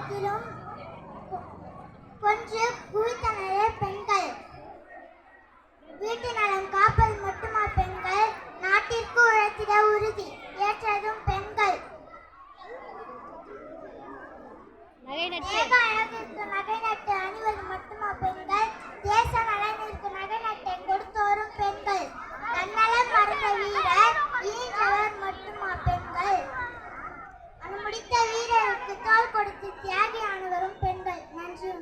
காட்டிலும் கொன்று குவித்தனரே பெண்கள். வீட்டு நலம் காப்பது மட்டுமா பெண்கள், நாட்டிற்கு உழைத்திட உறுதி ஏற்றதும் பெண்கள். தேக அழகிற்கு நகை நட்டு அணிவது மட்டுமா பெண்கள், தேச நலனிற்கு நகை நட்டை கொடுத்தோரும் பெண்கள். தன்னலம் மறந்த வீரர் ஈன்றவர் மட்டுமா பெண்கள், முடித்த வீரருக்கு தோள் கொடுத்து தியாகியானவரும் பெண்கள். நன்றி.